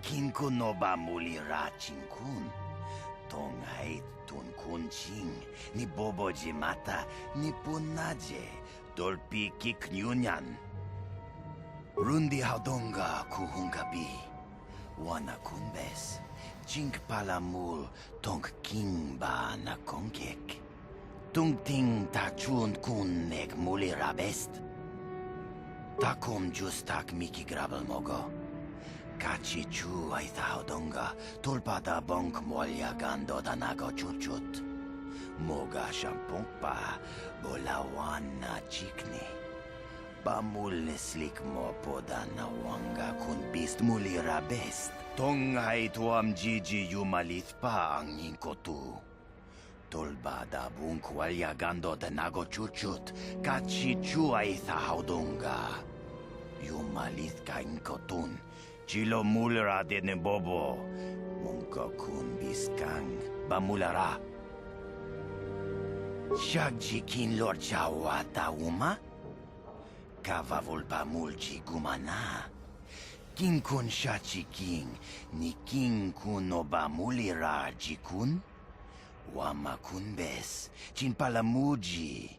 Kin kun no ba muli ra ching kun. Tong hai tun kun ching. Ni bobo jimata ni punaje. Dolpi kik nyunyan. Rundi haudonga kuhungabi. Wana kunbes. Chink palamul tong king ba na kongkek. Tung ting ta chun kun nek muli rabest. Takum justak miki grabel mogo. Kachi chu ay haudonga. Tulpada bonk molya gando danago chuchut. Moga shampong pa. Bolawan na chikni. Bamul slik mo poda na wanga kun bist muli rabest. Tong ay tuam jiji yumalit pa ang inkotu. Tolbada bunk walya gando danago chuchut. Kachi chu ay haudonga. Yumalit ka inkotun. Chilo mulra de ne bobo. Munka kun biskang. Bamulara. Shagji kin lor chawata uma? Kava volpa mulji gumana. Kin kun shachi king. Ni king kun oba mulira jikun? Wama kun bes. Chin palamuji.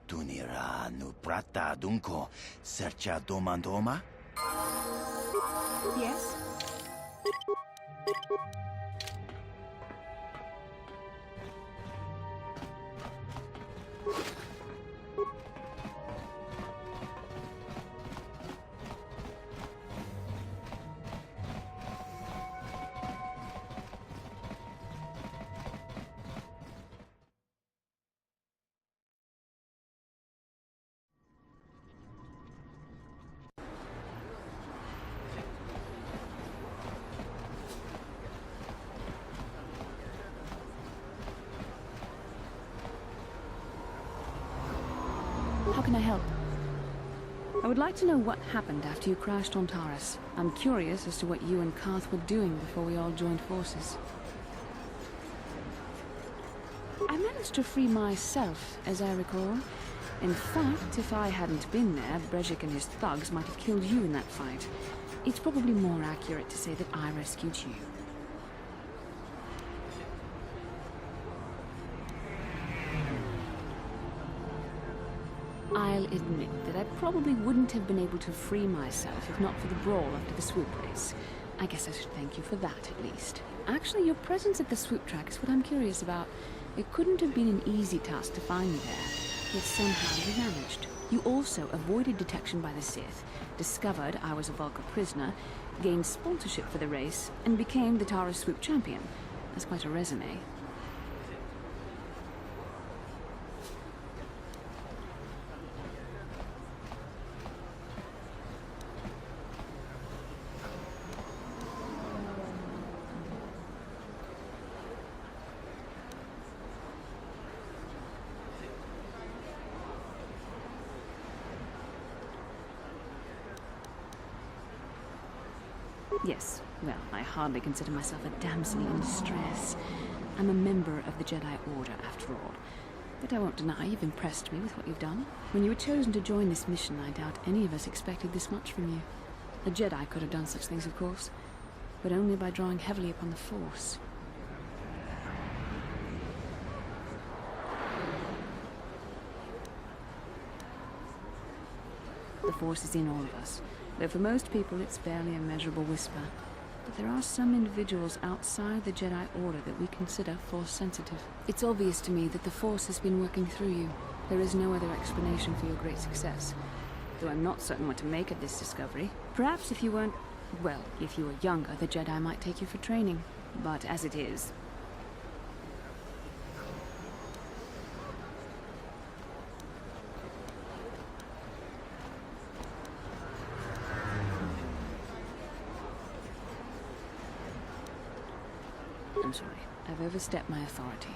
Tunira nu prata dunko. Sercha domandoma? Yes? How can I help? I would like to know what happened after you crashed on Taurus. I'm curious as to what you and Karth were doing before we all joined forces. I managed to free myself, as I recall. In fact, if I hadn't been there, Brejik and his thugs might have killed you in that fight. It's probably more accurate to say that I rescued you. I'll admit that I probably wouldn't have been able to free myself if not for the brawl after the swoop race. I guess I should thank you for that, at least. Actually, your presence at the swoop track is what I'm curious about. It couldn't have been an easy task to find you there, yet somehow you managed. You also avoided detection by the Sith, discovered I was a Vulca prisoner, gained sponsorship for the race, and became the Taurus swoop champion. That's quite a resume. Yes, well, I hardly consider myself a damsel in distress. I'm a member of the Jedi Order, after all. But I won't deny you've impressed me with what you've done. When you were chosen to join this mission, I doubt any of us expected this much from you. A Jedi could have done such things, of course, but only by drawing heavily upon the Force. The Force is in all of us. Though for most people it's barely a measurable whisper. But there are some individuals outside the Jedi Order that we consider Force-sensitive. It's obvious to me that the Force has been working through you. There is no other explanation for your great success. Though I'm not certain what to make of this discovery. Perhaps if you weren't... well, if you were younger, the Jedi might take you for training. But as it is... I'm sorry. I've overstepped my authority.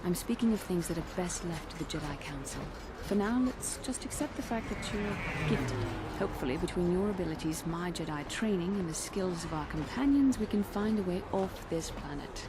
I'm speaking of things that are best left to the Jedi Council. For now, let's just accept the fact that you're gifted. Hopefully, between your abilities, my Jedi training, and the skills of our companions, we can find a way off this planet.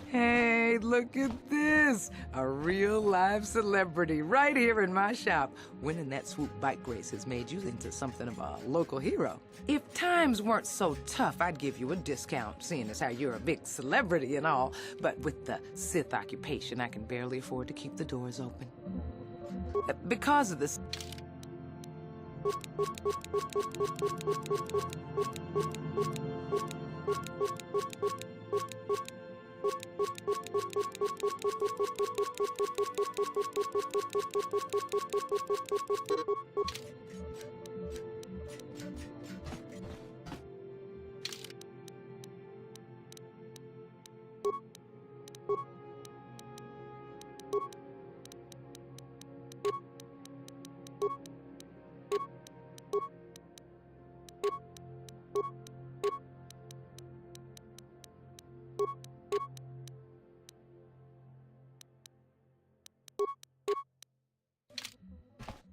Hey, look at this! A real live celebrity right here in my shop. Winning that swoop bike race has made you into something of a local hero. If times weren't so tough, I'd give you a discount, seeing as how you're a big celebrity and all. But with the Sith occupation, I can barely afford to keep the doors open. Because of this...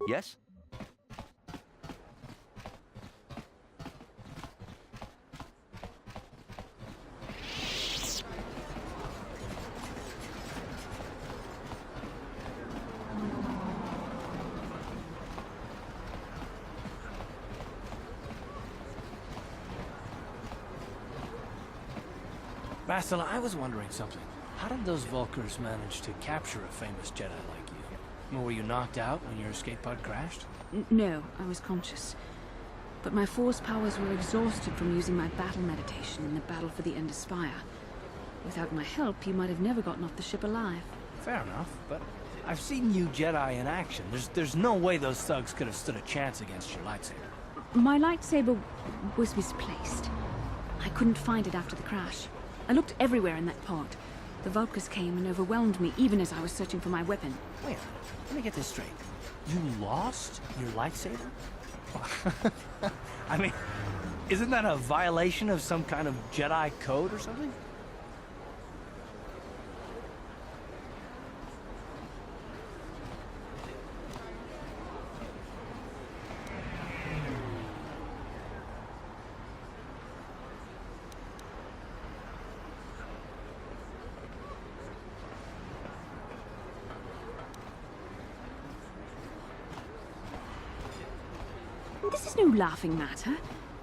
Yes? Bastila, I was wondering something. How did those Vulkars manage to capture a famous Jedi like you? Were you knocked out when your escape pod crashed? No, I was conscious. But my force powers were exhausted from using my battle meditation in the battle for the Ender Spire. Without my help, you might have never gotten off the ship alive. Fair enough, but I've seen you Jedi in action. There's no way those thugs could have stood a chance against your lightsaber. My lightsaber was misplaced. I couldn't find it after the crash. I looked everywhere in that pod. The Vulkars came and overwhelmed me even as I was searching for my weapon. Wait a minute, let me get this straight. You lost your lightsaber? I mean, isn't that a violation of some kind of Jedi code or something? This is no laughing matter.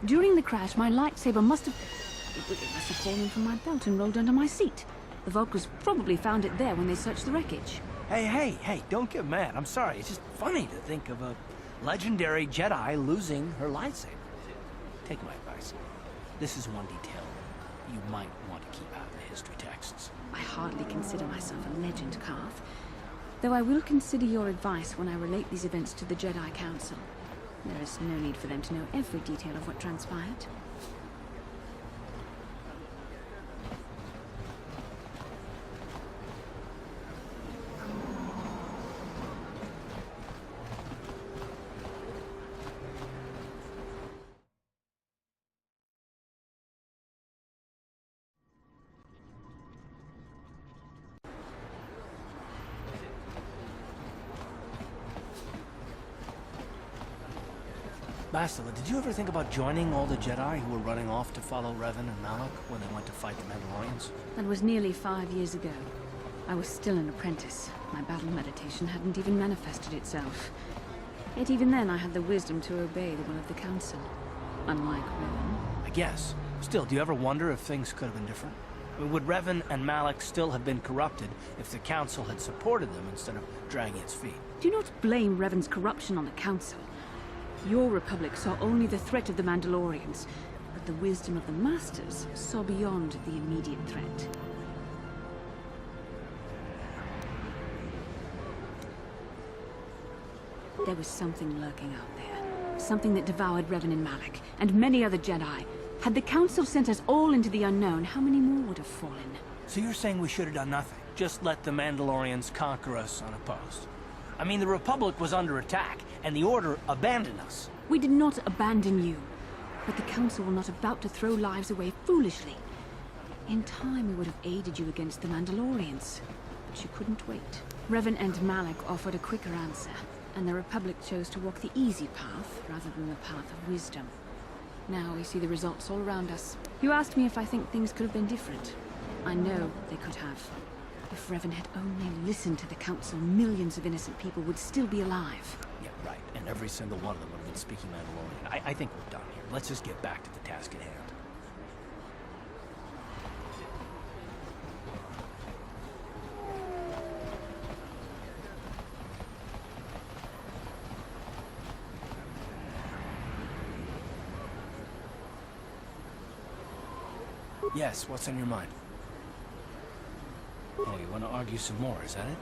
During the crash, my lightsaber must have fallen from my belt and rolled under my seat. The Vulkars probably found it there when they searched the wreckage. Hey, don't get mad. I'm sorry. It's just funny to think of a legendary Jedi losing her lightsaber. Take my advice. This is one detail you might want to keep out of the history texts. I hardly consider myself a legend, Carth. Though I will consider your advice when I relate these events to the Jedi Council. There is no need for them to know every detail of what transpired. Bastila, did you ever think about joining all the Jedi who were running off to follow Revan and Malak when they went to fight the Mandalorians? That was nearly 5 years ago. I was still an apprentice. My battle meditation hadn't even manifested itself. Yet even then I had the wisdom to obey the will of the Council. Unlike Revan. I guess. Still, do you ever wonder if things could have been different? I mean, would Revan and Malak still have been corrupted if the Council had supported them instead of dragging its feet? Do not blame Revan's corruption on the Council. Your Republic saw only the threat of the Mandalorians, but the wisdom of the Masters saw beyond the immediate threat. There was something lurking out there. Something that devoured Revan and Malak, and many other Jedi. Had the Council sent us all into the unknown, how many more would have fallen? So you're saying we should have done nothing? Just let the Mandalorians conquer us unopposed? I mean, the Republic was under attack, and the Order abandoned us. We did not abandon you, but the Council were not about to throw lives away foolishly. In time, we would have aided you against the Mandalorians, but you couldn't wait. Revan and Malak offered a quicker answer, and the Republic chose to walk the easy path rather than the path of wisdom. Now we see the results all around us. You asked me if I think things could have been different. I know they could have. If Revan had only listened to the Council, millions of innocent people would still be alive. Yeah, right. And every single one of them would have been speaking Mandalorian. I think we're done here. Let's just get back to the task at hand. Yes, what's on your mind? Oh, you want to argue some more, is that it?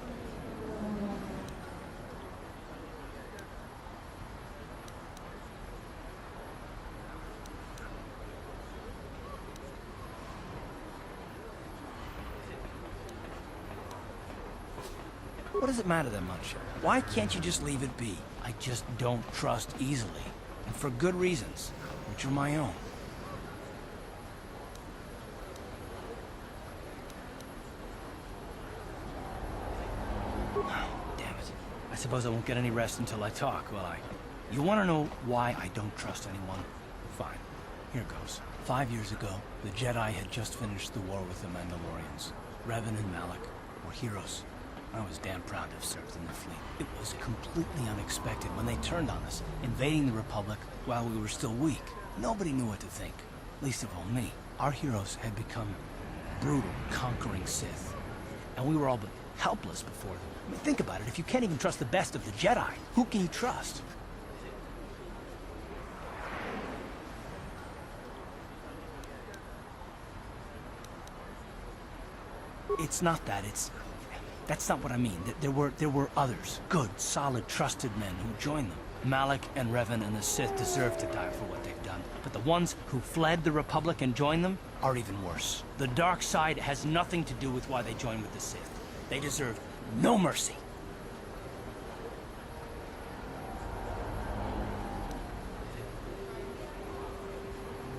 What does it matter that much? Why can't you just leave it be? I just don't trust easily. And for good reasons, which are my own. I suppose I won't get any rest until I talk, will I? You want to know why I don't trust anyone? Fine. Here goes. 5 years ago, the Jedi had just finished the war with the Mandalorians. Revan and Malak were heroes. I was damn proud to have served in the fleet. It was completely unexpected when they turned on us, invading the Republic while we were still weak. Nobody knew what to think, least of all me. Our heroes had become brutal, conquering Sith. And we were all but helpless before them. I mean, think about it. If you can't even trust the best of the Jedi, who can you trust? It's not that. That's not what I mean. There were others. Good, solid, trusted men who joined them. Malak and Revan and the Sith deserve to die for what they've done. But the ones who fled the Republic and joined them are even worse. The dark side has nothing to do with why they joined with the Sith. They deserve no mercy.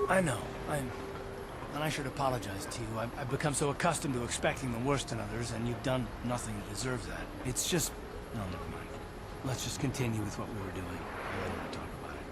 I know. And I should apologize to you. I've become so accustomed to expecting the worst in others, and you've done nothing to deserve that. It's just... No, never mind. Let's just continue with what we were doing. I don't want to talk about it.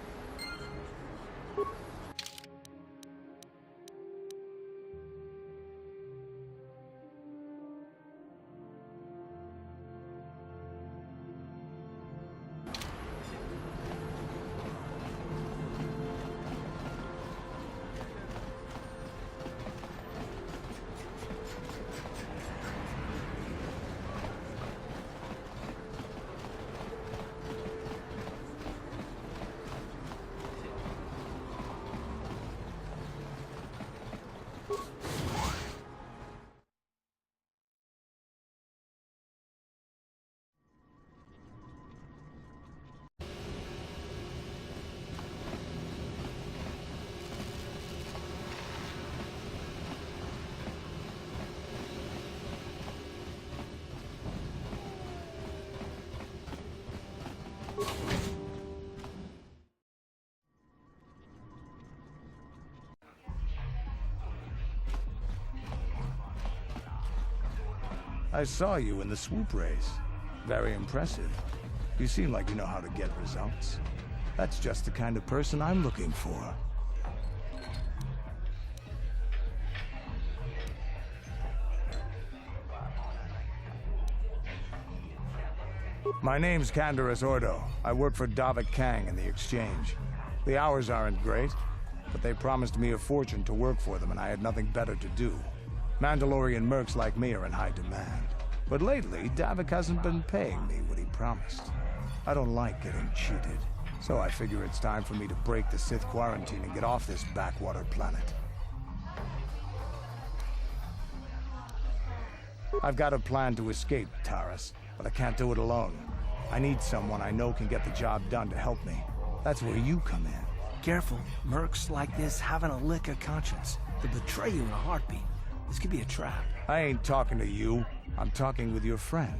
I saw you in the swoop race. Very impressive. You seem like you know how to get results. That's just the kind of person I'm looking for. My name's Canderous Ordo. I work for Davik Kang in the Exchange. The hours aren't great, but they promised me a fortune to work for them, and I had nothing better to do. Mandalorian mercs like me are in high demand. But lately, Davik hasn't been paying me what he promised. I don't like getting cheated, so I figure it's time for me to break the Sith quarantine and get off this backwater planet. I've got a plan to escape, Taris, but I can't do it alone. I need someone I know can get the job done to help me. That's where you come in. Careful. Mercs like this haven't a lick of conscience. They'll betray you in a heartbeat. This could be a trap. I ain't talking to you. I'm talking with your friend,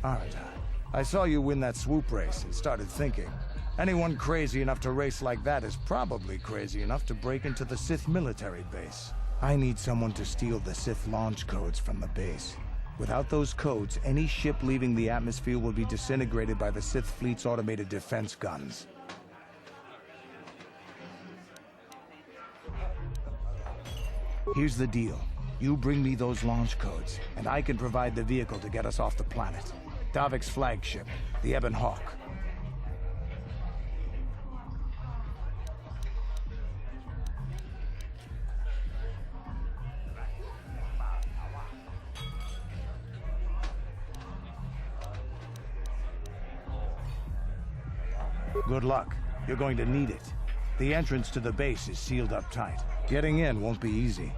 aren't I? I saw you win that swoop race and started thinking, anyone crazy enough to race like that is probably crazy enough to break into the Sith military base. I need someone to steal the Sith launch codes from the base. Without those codes, any ship leaving the atmosphere will be disintegrated by the Sith fleet's automated defense guns. Here's the deal. You bring me those launch codes, and I can provide the vehicle to get us off the planet. Davik's flagship, the Ebon Hawk. Good luck. You're going to need it. The entrance to the base is sealed up tight. Getting in won't be easy.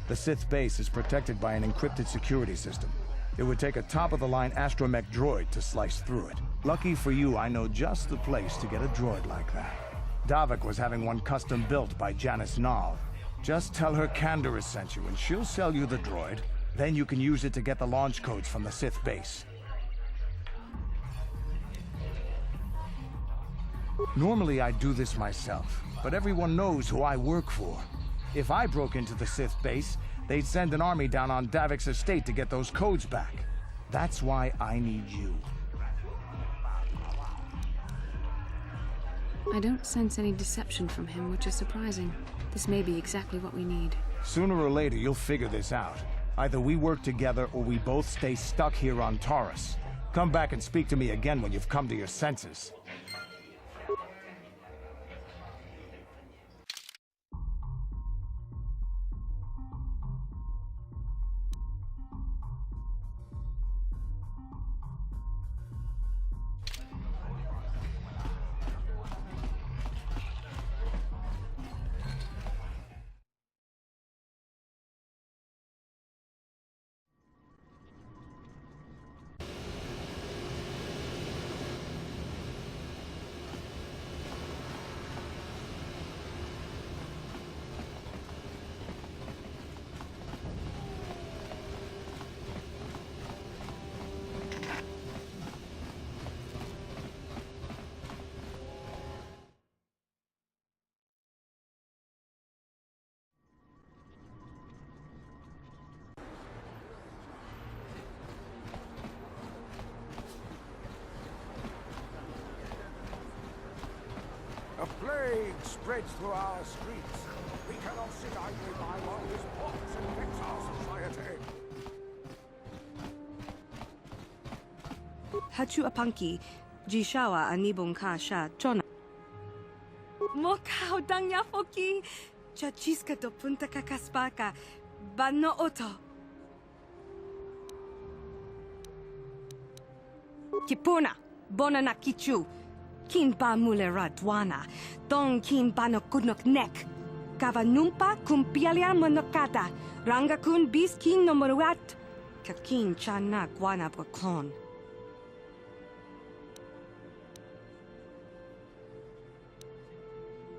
The Sith base is protected by an encrypted security system. It would take a top-of-the-line astromech droid to slice through it. Lucky for you, I know just the place to get a droid like that. Davik was having one custom built by Janice Nall. Just tell her Canderous sent you, and she'll sell you the droid. Then you can use it to get the launch codes from the Sith base. Normally I'd do this myself, but everyone knows who I work for. If I broke into the Sith base, they'd send an army down on Davik's estate to get those codes back. That's why I need you. I don't sense any deception from him, which is surprising. This may be exactly what we need. Sooner or later, you'll figure this out. Either we work together or we both stay stuck here on Taurus. Come back and speak to me again when you've come to your senses. A plague spreads through our streets. We cannot sit idly by while this pox infects our society. Hachu apanki, jishawa anibong ka sha chona. Mokao dangya foki, chachiska do punta kakaspaka, bano oto. Kipuna, bona na kichu. Kin ba mulera dwana, dong kin ba no kudnok nek. Kava numpa kumpialia monokata, ranga kun bis kin no moruat, kakin chana guana brakon.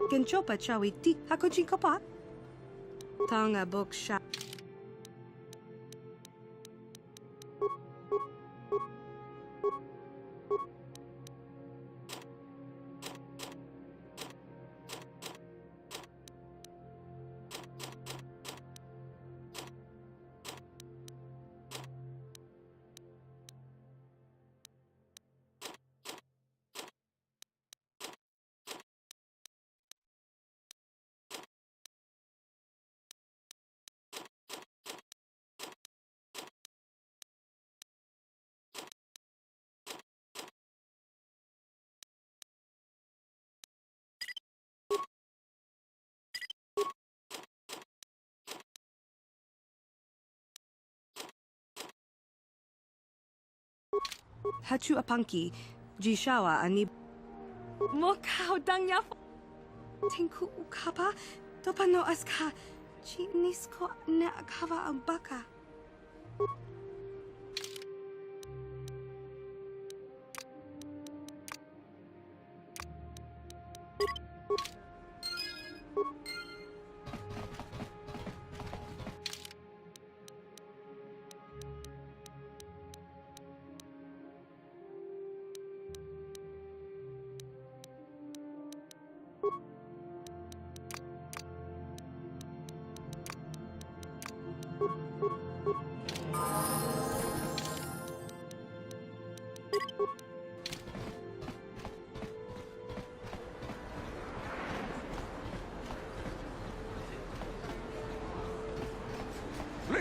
Genchopa chawiti, hakochikopa? Tanga boksha. Hachu apanki, jishawa ani. Mokao dangya. Tinku ukapa, topano aska, chinisko na akava ambaka.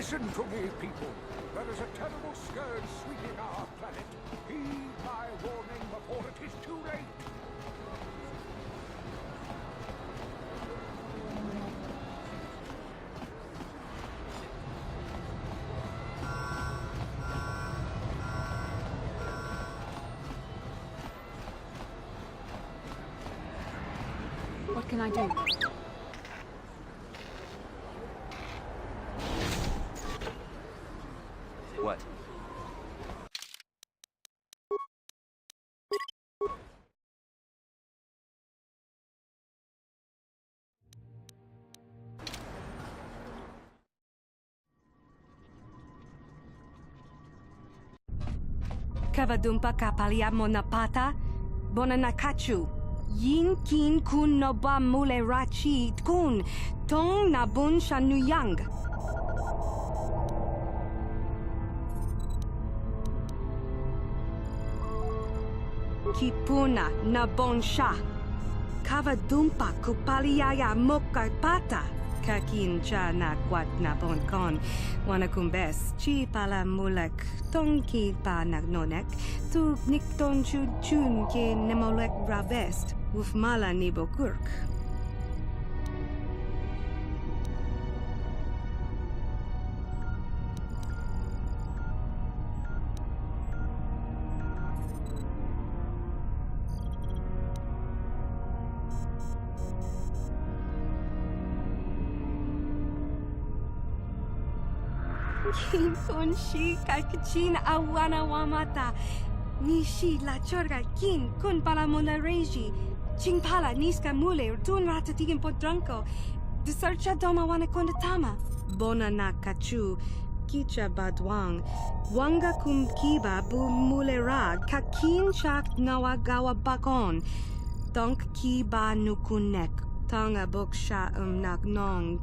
Listen to me, people. There is a terrible scourge sweeping our planet. Heed my warning before it is too late. What can I do? What? Kavadumpa kapalia monapata, bonanakachu. Yin kin kun noba mule rachi kun, tong nabun shanuyang. Kipuna nabon sha. Kavadumpa kupaliaya mokarpata. Kakin cha na kwat nabon kon. Wanakumbes chi pala mulek. Tongki pa nagnonek. Tu nikton chun ke nemolek ravest. Ufmala nibokurk. Kin kun shi kakachin awana wamata. Nishi la chorga kin kun pala mula reji. Ching pala niska mule tun ratatigin podranko. Disarcha doma wana kondatama. Bona na kachu. Kicha badwang. Wanga kum kiba bu mule ra. Kakin chak nawagawa bakon. Donk kiba nukunek. Tonga boksha nagnong.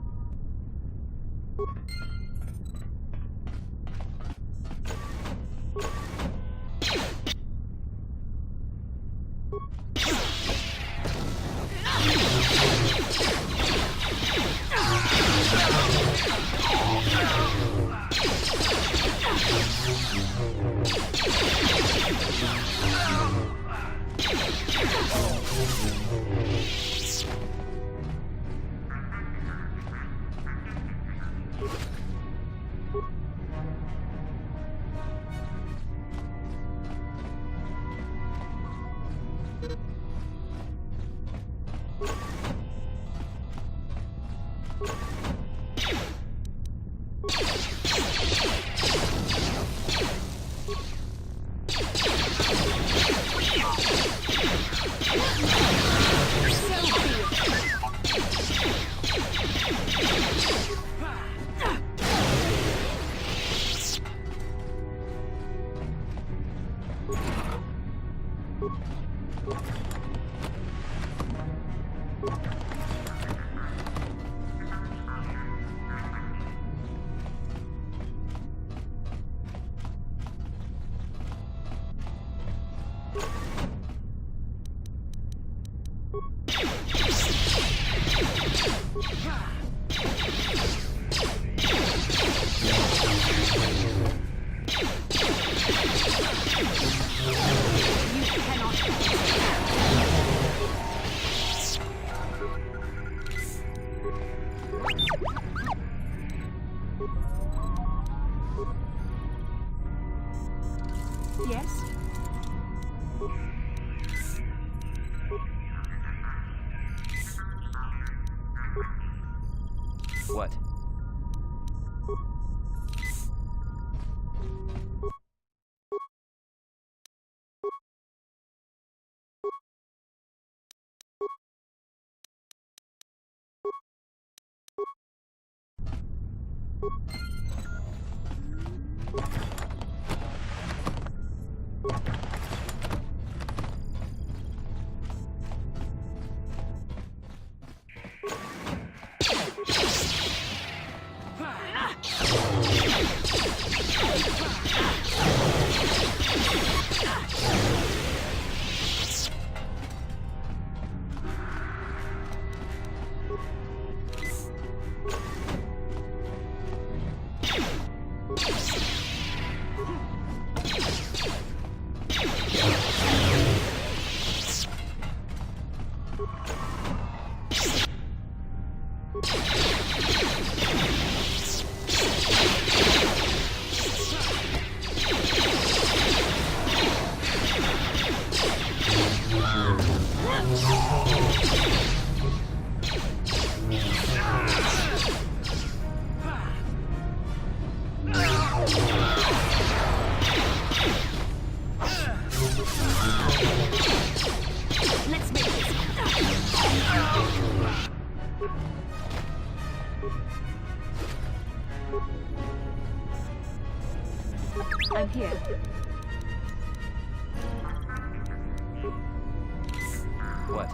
Yes? What? I'm here. What?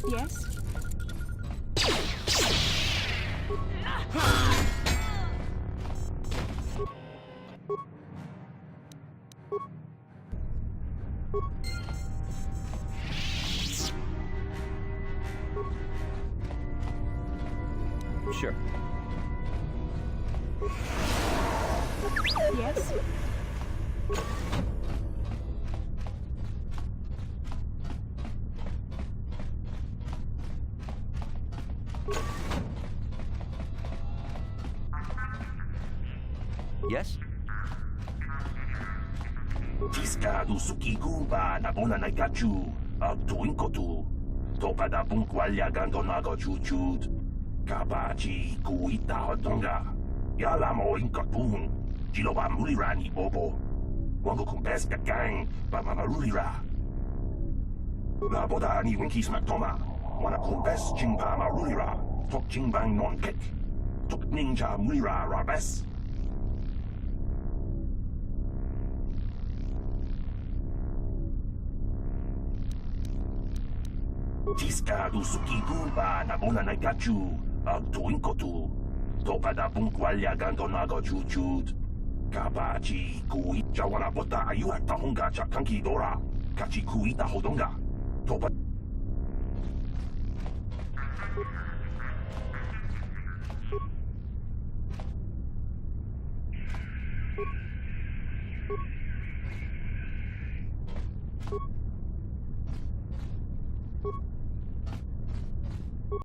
Yes? Sure. Yes? Yes? Tiska du sukiku ba na bona na gachu tuinko tu topa da bunkwalya gandonago chuchut kabachi kuita hodonga yala mo inkatun jiloba mulira ni bobo wango kumpeska gang ba mamarulira na boda ni winkis matoma wana kumpes chingpa marulira tok chingbang non kek tok ninja mulira rabes. Tiska du sukiku ba na bona na gachu tuinko tu topa da bunkwalya gandonago chuchut kabachi kui jawana bota ayua tahonga cha kanki dora kachi kuita hodonga topa